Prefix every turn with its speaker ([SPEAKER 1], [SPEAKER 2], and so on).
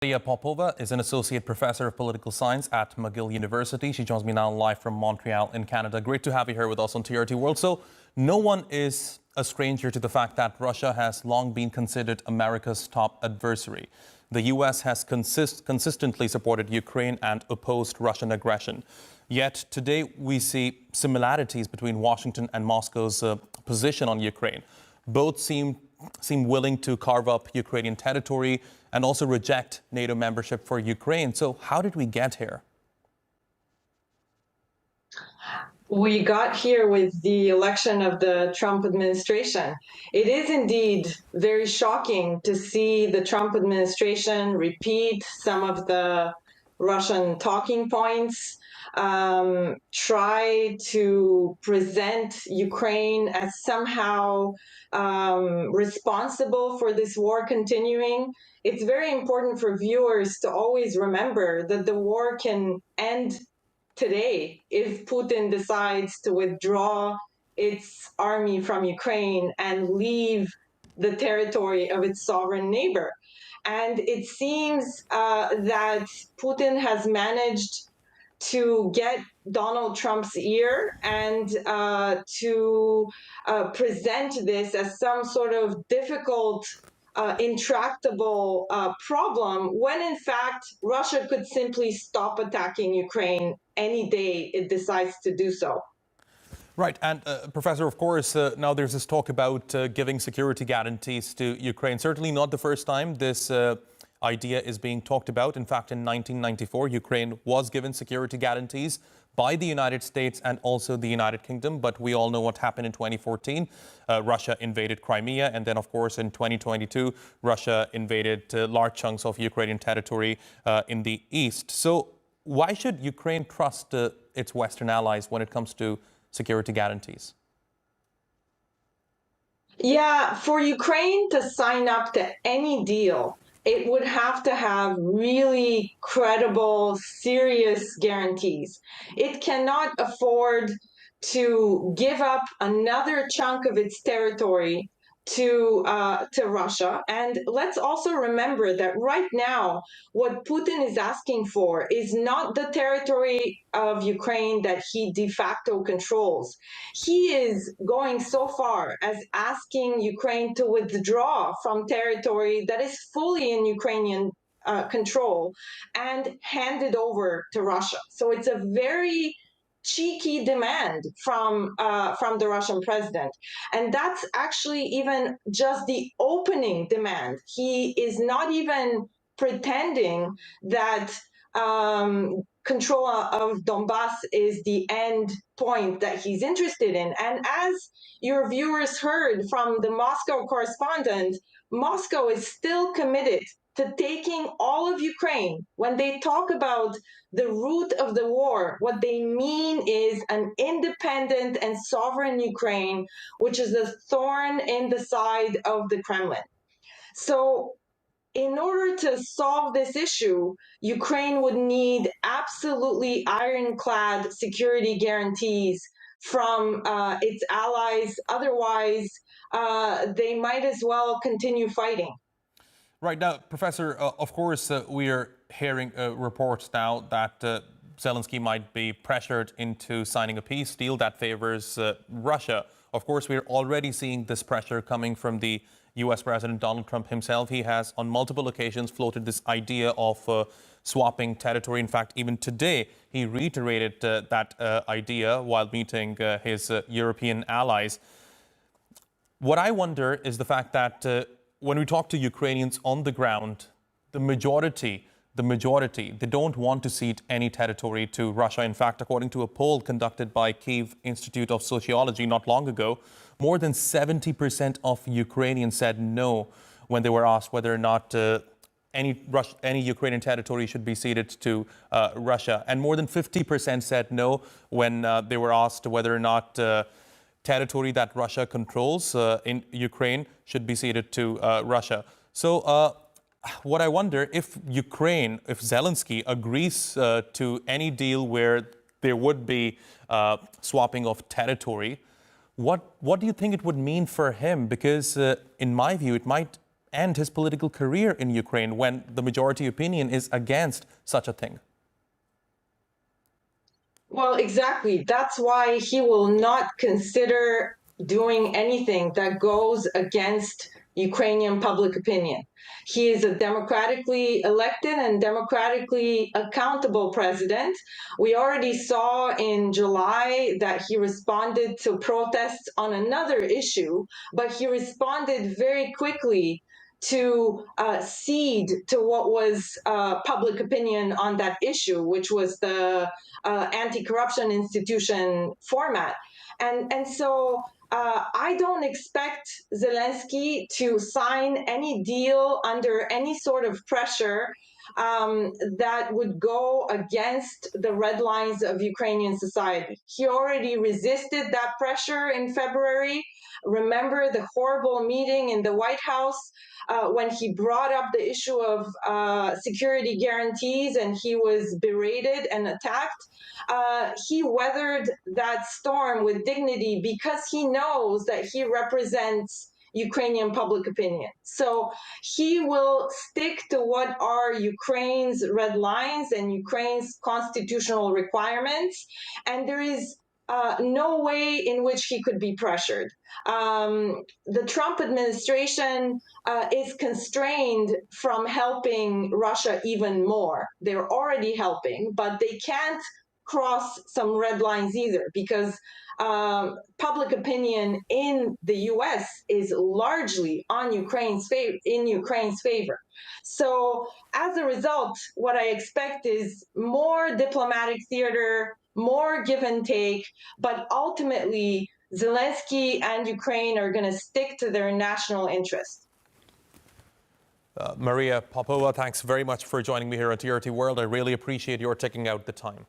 [SPEAKER 1] Popova is an associate professor of political science at McGill University. She joins me now live from Montreal in Canada. Great to have you here with us on TRT World. So no one is a stranger to the fact that Russia has long been considered America's top adversary. The U.S. has consistently supported Ukraine and opposed Russian aggression. Yet today we see similarities between Washington and Moscow's position on Ukraine. Both seem willing to carve up Ukrainian territory and also reject NATO membership for Ukraine. So how did we get here?
[SPEAKER 2] We got here with the election of the Trump administration. It is indeed very shocking to see the Trump administration repeat some of the Russian talking points, try to present Ukraine as somehow responsible for this war continuing. It's very important for viewers to always remember that the war can end today if Putin decides to withdraw its army from Ukraine and leave the territory of its sovereign neighbor. And it seems that Putin has managed to get Donald Trump's ear and to present this as some sort of difficult, intractable problem, when in fact Russia could simply stop attacking Ukraine any day it decides to do so.
[SPEAKER 1] Right. And Professor, of course, now there's this talk about giving security guarantees to Ukraine. Certainly not the first time this idea is being talked about. In fact, in 1994, Ukraine was given security guarantees by the United States and also the United Kingdom. But we all know what happened in 2014. Russia invaded Crimea. And then, of course, in 2022, Russia invaded large chunks of Ukrainian territory in the east. So why should Ukraine trust its Western allies when it comes to security guarantees?
[SPEAKER 2] Yeah, for Ukraine to sign up to any deal, it would have to have really credible, serious guarantees. It cannot afford to give up another chunk of its territory to Russia. And let's also remember that right now, what Putin is asking for is not the territory of Ukraine that he de facto controls. He is going so far as asking Ukraine to withdraw from territory that is fully in Ukrainian control and hand it over to Russia. So it's a very cheeky demand from the Russian president. And that's actually even just the opening demand. He is not even pretending that control of Donbass is the end point that he's interested in. And as your viewers heard from the Moscow correspondent, Moscow is still committed to taking all of Ukraine. When they talk about the root of the war, what they mean is an independent and sovereign Ukraine, which is a thorn in the side of the Kremlin. So in order to solve this issue, Ukraine would need absolutely ironclad security guarantees from its allies. Otherwise, they might as well continue fighting.
[SPEAKER 1] Right. Now, Professor, of course, we are hearing reports now that Zelensky might be pressured into signing a peace deal that favors Russia. Of course, we're already seeing this pressure coming from the U.S. President Donald Trump himself. He has on multiple occasions floated this idea of swapping territory. In fact, even today, he reiterated that idea while meeting his European allies. What I wonder is the fact that when we talk to Ukrainians on the ground, the majority, they don't want to cede any territory to Russia. In fact, according to a poll conducted by Kyiv Institute of Sociology not long ago, more than 70% of Ukrainians said no when they were asked whether or not any Ukrainian territory should be ceded to Russia. And more than 50% said no when they were asked whether or not territory that Russia controls in Ukraine should be ceded to Russia. So what I wonder, if Zelensky agrees to any deal where there would be swapping of territory, what do you think it would mean for him? Because in my view, it might end his political career in Ukraine when the majority opinion is against such a thing?
[SPEAKER 2] Well, exactly. That's why he will not consider doing anything that goes against Ukrainian public opinion. He is a democratically elected and democratically accountable president. We already saw in July that he responded to protests on another issue, but he responded very quickly to cede to what was public opinion on that issue, which was the anti-corruption institution format. And so I don't expect Zelensky to sign any deal under any sort of pressure that would go against the red lines of Ukrainian society. He already resisted that pressure in February. Remember the horrible meeting in the White House when he brought up the issue of security guarantees and he was berated and attacked. He weathered that storm with dignity because he knows that he represents Ukrainian public opinion. So he will stick to what are Ukraine's red lines and Ukraine's constitutional requirements, and there is no way in which he could be pressured. The Trump administration is constrained from helping Russia even more. They're already helping, but they can't cross some red lines either, because public opinion in the U.S. is largely on Ukraine's favor. So as a result, what I expect is more diplomatic theater, more give and take, but ultimately Zelensky and Ukraine are going to stick to their national interest.
[SPEAKER 1] Maria Popova, thanks very much for joining me here at TRT World. I really appreciate your taking out the time.